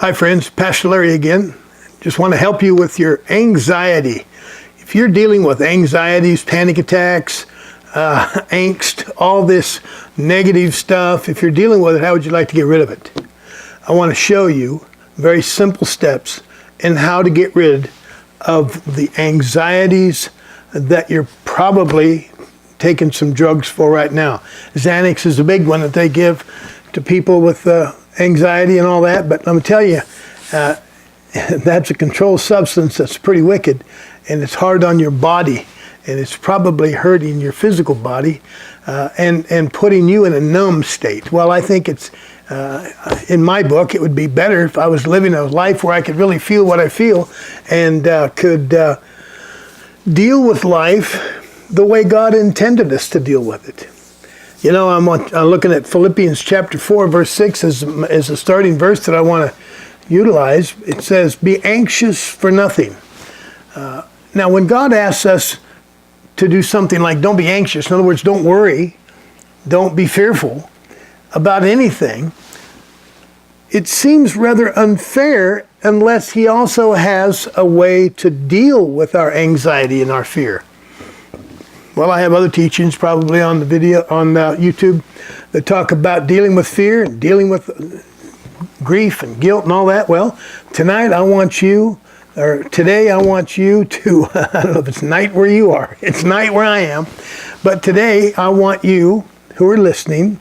Hi friends, Pastor Larry again. Just want to help you with your anxiety. If you're dealing with anxieties, panic attacks, angst, all this negative stuff, if you're dealing with it, how would you like to get rid of it? I want to show you very simple steps in how to get rid of the anxieties that you're probably taking some drugs for right now. Xanax is a big one that they give to people with anxiety and all that, but let me tell you, that's a controlled substance that's pretty wicked, and it's hard on your body, and it's probably hurting your physical body and putting you in a numb state. Well, I think it's, in my book, it would be better if I was living a life where I could really feel what I feel and could deal with life the way God intended us to deal with it. You know, I'm looking at Philippians chapter 4, verse 6 as a starting verse that I want to utilize. It says, be anxious for nothing. Now, when God asks us to do something like don't be anxious, in other words, don't worry, don't be fearful about anything, it seems rather unfair unless he also has a way to deal with our anxiety and our fear. Well, I have other teachings probably on the video on YouTube that talk about dealing with fear and dealing with grief and guilt and all that. Well, tonight I want you, or today I want you to, I don't know if it's night where you are, it's night where I am, but today I want you who are listening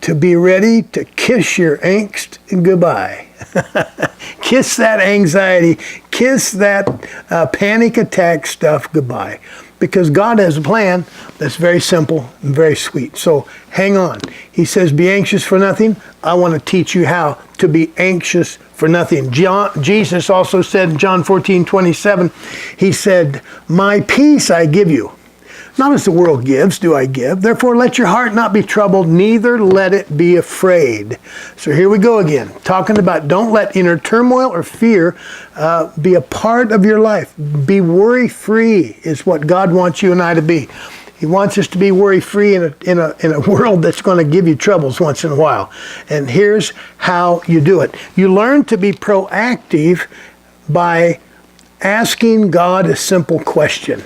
to be ready to kiss your angst goodbye. Kiss that anxiety, kiss that panic attack stuff goodbye. Because God has a plan that's very simple and very sweet. So hang on. He says, be anxious for nothing. I want to teach you how to be anxious for nothing. Jesus also said in John 14:27, he said, my peace I give you. Not as the world gives, do I give. Therefore, let your heart not be troubled, neither let it be afraid. So here we go again, talking about don't let inner turmoil or fear be a part of your life. Be worry-free is what God wants you and I to be. He wants us to be worry-free in a world that's going to give you troubles once in a while. And here's how you do it. You learn to be proactive by asking God a simple question.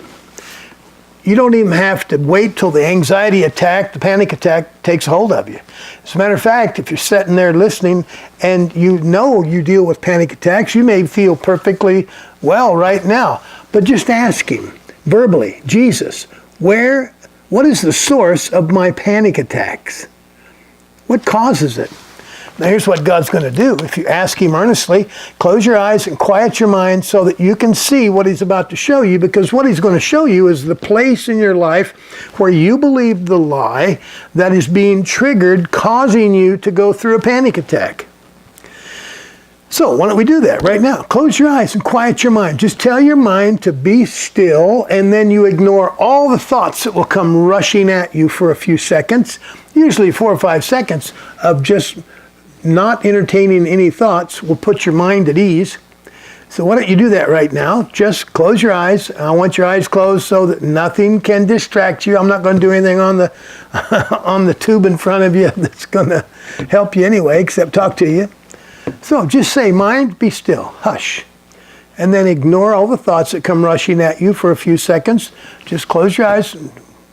You don't even have to wait till the anxiety attack, the panic attack takes hold of you. As a matter of fact, if you're sitting there listening and you know you deal with panic attacks, you may feel perfectly well right now. But just ask him verbally, Jesus, what is the source of my panic attacks? What causes it? Now here's what God's going to do. If you ask him earnestly, close your eyes and quiet your mind so that you can see what he's about to show you, because what he's going to show you is the place in your life where you believe the lie that is being triggered, causing you to go through a panic attack. So why don't we do that right now? Close your eyes and quiet your mind. Just tell your mind to be still, and then you ignore all the thoughts that will come rushing at you for a few seconds, usually 4 or 5 seconds of just not entertaining any thoughts will put your mind at ease. So why don't you do that right now? Just close your eyes. I want your eyes closed so that nothing can distract you. I'm not going to do anything on the on the tube in front of you that's going to help you anyway, except talk to you. So just say, mind, be still, hush. And then ignore all the thoughts that come rushing at you for a few seconds. Just close your eyes.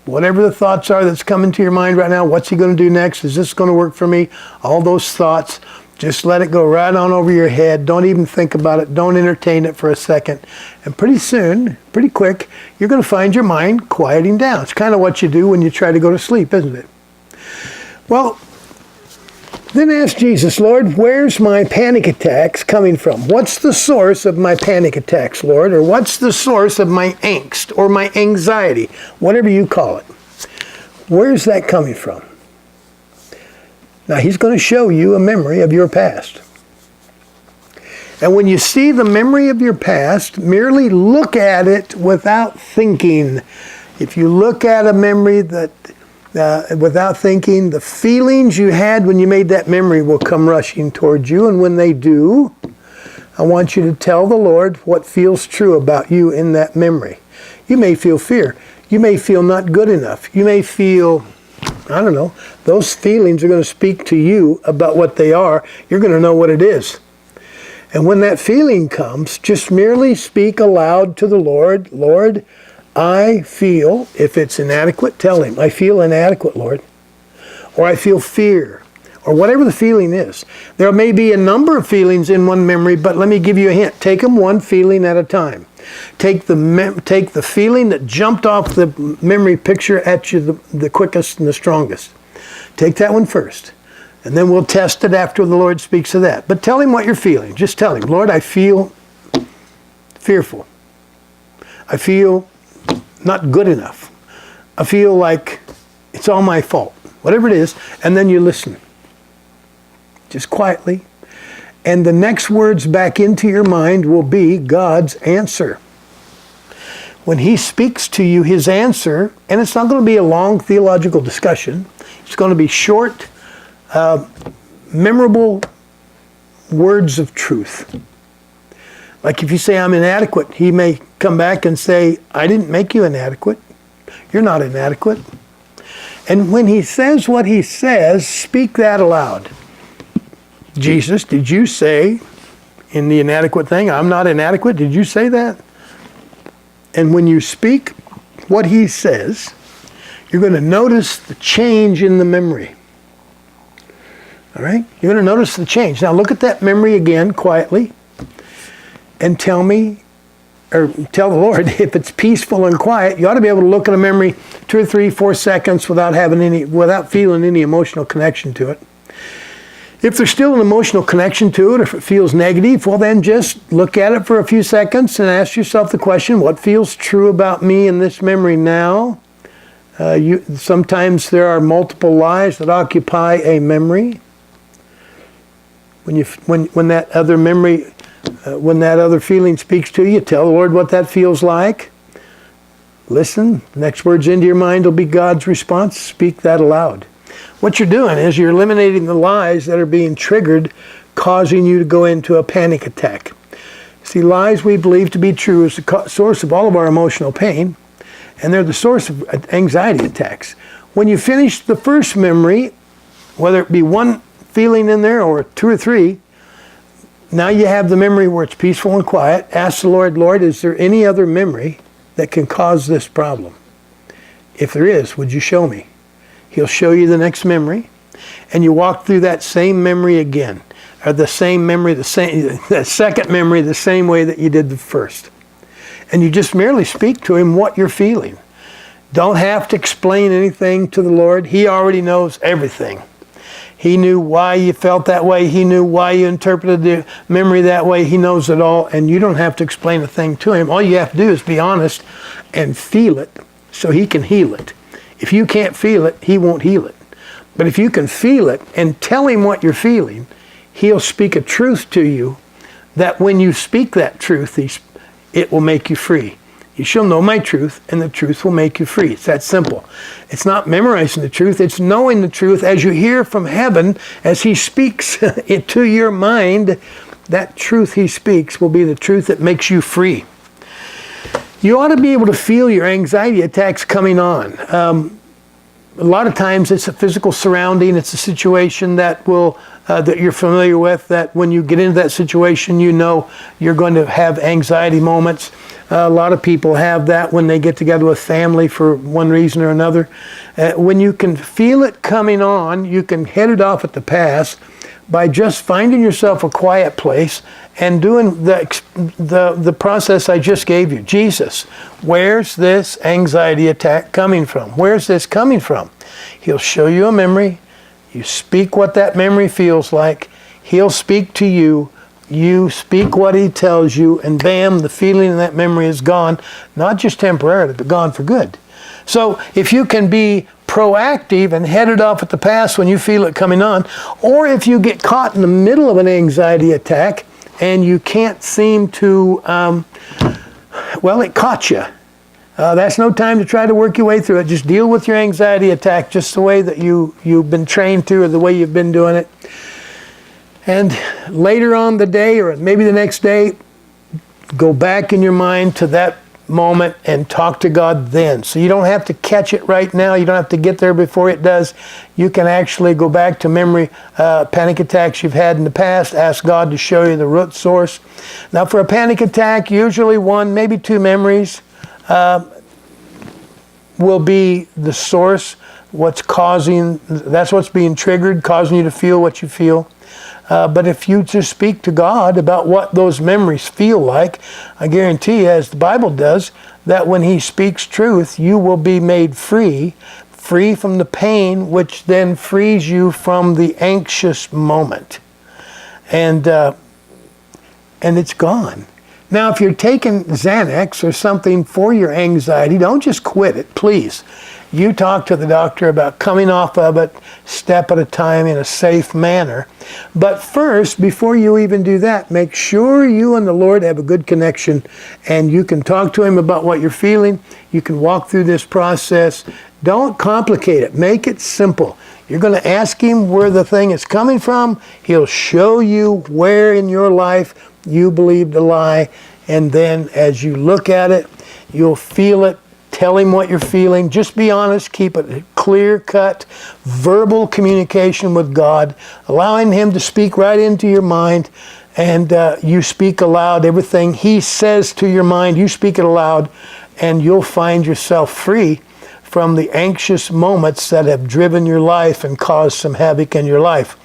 Whatever the thoughts are that's coming to your mind right now, what's he going to do next? Is this going to work for me? All those thoughts, just let it go right on over your head. Don't even think about it. Don't entertain it for a second. And pretty soon, pretty quick, you're going to find your mind quieting down. It's kind of what you do when you try to go to sleep, isn't it? Well, then ask Jesus, Lord, where's my panic attacks coming from? What's the source of my panic attacks, Lord? Or what's the source of my angst or my anxiety? Whatever you call it. Where's that coming from? Now, he's going to show you a memory of your past. And when you see the memory of your past, merely look at it without thinking. If you look at a memory that without thinking, the feelings you had when you made that memory will come rushing towards you. And when they do, I want you to tell the Lord what feels true about you in that memory. You may feel fear. You may feel not good enough. You may feel, I don't know, those feelings are going to speak to you about what they are. You're going to know what it is. And when that feeling comes, just merely speak aloud to the Lord, Lord, I feel, if it's inadequate, tell him, I feel inadequate, Lord. Or I feel fear, or whatever the feeling is. There may be a number of feelings in one memory, but let me give you a hint. Take them one feeling at a time. Take the feeling that jumped off the memory picture at you the quickest and the strongest. Take that one first. And then we'll test it after the Lord speaks of that. But tell him what you're feeling. Just tell him, Lord, I feel fearful. I feel not good enough. I feel like it's all my fault. Whatever it is. And then you listen. Just quietly. And the next words back into your mind will be God's answer. When he speaks to you, his answer, and it's not going to be a long theological discussion. It's going to be short, memorable words of truth. Like if you say, I'm inadequate, he may come back and say, I didn't make you inadequate. You're not inadequate. And when he says what he says, speak that aloud. Jesus, did you say in the inadequate thing, I'm not inadequate? Did you say that? And when you speak what he says, you're going to notice the change in the memory. All right? You're going to notice the change. Now look at that memory again quietly and tell me, or tell the Lord, if it's peaceful and quiet, you ought to be able to look at a memory 2 or 3, 4 seconds without feeling any emotional connection to it. If there's still an emotional connection to it, or if it feels negative, well then just look at it for a few seconds and ask yourself the question, what feels true about me in this memory now? Sometimes there are multiple lies that occupy a memory. When that other memory, when that other feeling speaks to you, tell the Lord what that feels like. Listen. The next words into your mind will be God's response. Speak that aloud. What you're doing is you're eliminating the lies that are being triggered, causing you to go into a panic attack. See, lies we believe to be true is the source of all of our emotional pain, and they're the source of anxiety attacks. When you finish the first memory, whether it be one feeling in there or 2 or 3, now you have the memory where it's peaceful and quiet. Ask the Lord, Lord, is there any other memory that can cause this problem? If there is, would you show me? He'll show you the next memory, and you walk through that same memory again, or the same memory, that second memory, the same way that you did the first. And you just merely speak to him what you're feeling. Don't have to explain anything to the Lord. He already knows everything. He knew why you felt that way. He knew why you interpreted the memory that way. He knows it all, and you don't have to explain a thing to him. All you have to do is be honest and feel it so he can heal it. If you can't feel it, he won't heal it. But if you can feel it and tell him what you're feeling, he'll speak a truth to you that when you speak that truth, it will make you free. You shall know my truth, and the truth will make you free. It's that simple. It's not memorizing the truth. It's knowing the truth as you hear from heaven, as he speaks into your mind. That truth he speaks will be the truth that makes you free. You ought to be able to feel your anxiety attacks coming on. A lot of times it's a physical surrounding. It's a situation that you're familiar with, that when you get into that situation, you know you're going to have anxiety moments. A lot of people have that when they get together with family for one reason or another. When you can feel it coming on, you can head it off at the pass by just finding yourself a quiet place and doing the process I just gave you. Jesus, where's this anxiety attack coming from? Where's this coming from? He'll show you a memory. You speak what that memory feels like. He'll speak to you. You speak what he tells you, and bam, the feeling in that memory is gone, not just temporarily, but gone for good. So if you can be proactive and head it off at the pass when you feel it coming on, or if you get caught in the middle of an anxiety attack and you can't seem to, it caught you. That's no time to try to work your way through it. Just deal with your anxiety attack just the way that you've been trained to, or the way you've been doing it. And later on the day, or maybe the next day, go back in your mind to that moment and talk to God then. So you don't have to catch it right now. You don't have to get there before it does. You can actually go back to memory panic attacks you've had in the past. Ask God to show you the root source. Now for a panic attack, usually one, maybe two memories will be the source. That's what's being triggered, causing you to feel what you feel. But if you just speak to God about what those memories feel like, I guarantee you, as the Bible does, that when He speaks truth, you will be made free from the pain, which then frees you from the anxious moment. And it's gone. Now, if you're taking Xanax or something for your anxiety, don't just quit it, please. You talk to the doctor about coming off of it step at a time in a safe manner. But first, before you even do that, make sure you and the Lord have a good connection and you can talk to Him about what you're feeling. You can walk through this process. Don't complicate it. Make it simple. You're going to ask Him where the thing is coming from. He'll show you where in your life you believed a lie. And then as you look at it, you'll feel it. Tell Him what you're feeling. Just be honest. Keep it clear-cut, verbal communication with God, allowing Him to speak right into your mind, and you speak aloud. Everything He says to your mind, you speak it aloud, and you'll find yourself free from the anxious moments that have driven your life and caused some havoc in your life.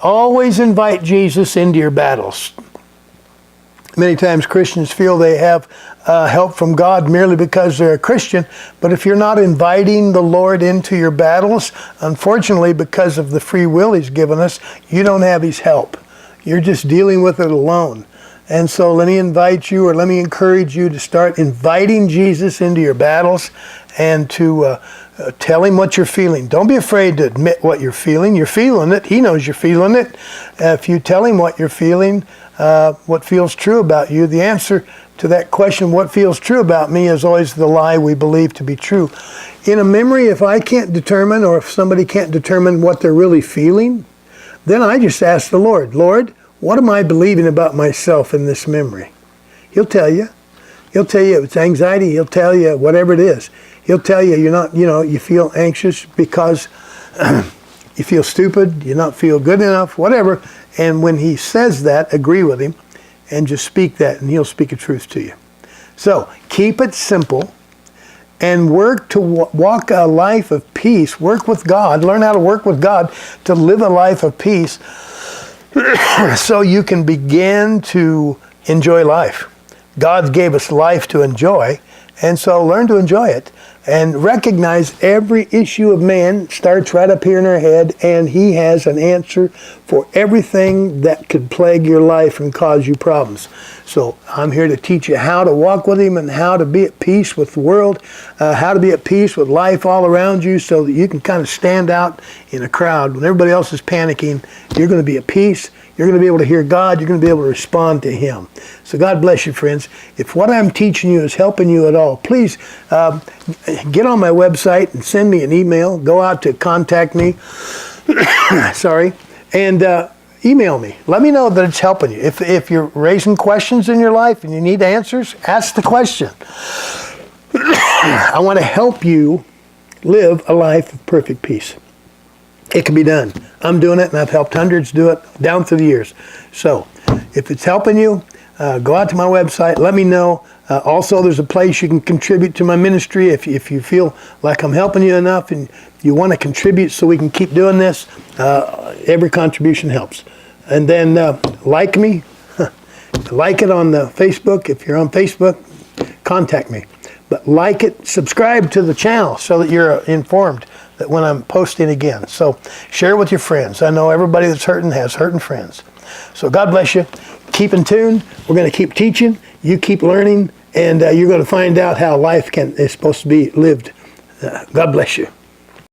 Always invite Jesus into your battles. Many times Christians feel they have help from God merely because they're a Christian, but if you're not inviting the Lord into your battles, unfortunately, because of the free will He's given us, you don't have His help. You're just dealing with it alone. And so let me invite you, or let me encourage you to start inviting Jesus into your battles and to tell Him what you're feeling. Don't be afraid to admit what you're feeling. You're feeling it. He knows you're feeling it. If you tell Him what you're feeling, what feels true about you, the answer to that question, what feels true about me, is always the lie we believe to be true. In a memory, if I can't determine, or if somebody can't determine what they're really feeling, then I just ask the Lord, Lord, what am I believing about myself in this memory? He'll tell you. He'll tell you it's anxiety. He'll tell you whatever it is. He'll tell you you're not, you feel anxious because you feel stupid, you not feel good enough, whatever. And when He says that, agree with Him and just speak that, and He'll speak a truth to you. So keep it simple and work to walk a life of peace. Work with God. Learn how to work with God to live a life of peace so you can begin to enjoy life. God gave us life to enjoy, and so learn to enjoy it. And recognize every issue of man starts right up here in our head, and He has an answer for everything that could plague your life and cause you problems. So I'm here to teach you how to walk with Him and how to be at peace with the world, how to be at peace with life all around you, so that you can kind of stand out in a crowd. When everybody else is panicking, you're going to be at peace. You're going to be able to hear God. You're going to be able to respond to Him. So God bless you, friends. If what I'm teaching you is helping you at all, please get on my website and send me an email. Go out to contact me. And email me. Let me know that it's helping you. If you're raising questions in your life and you need answers, ask the question. I want to help you live a life of perfect peace. It can be done. I'm doing it, and I've helped hundreds do it down through the years. So if it's helping you, go out to my website. Let me know. Also, there's a place you can contribute to my ministry if you feel like I'm helping you enough and you want to contribute so we can keep doing this. Every contribution helps. And then like me. Like it on the Facebook. If you're on Facebook, contact me. But like it, subscribe to the channel so that you're informed that when I'm posting again. So share with your friends. I know everybody that's hurting has hurting friends. So God bless you. Keep in tune. We're going to keep teaching. You keep learning, and you're going to find out how life is supposed to be lived. God bless you.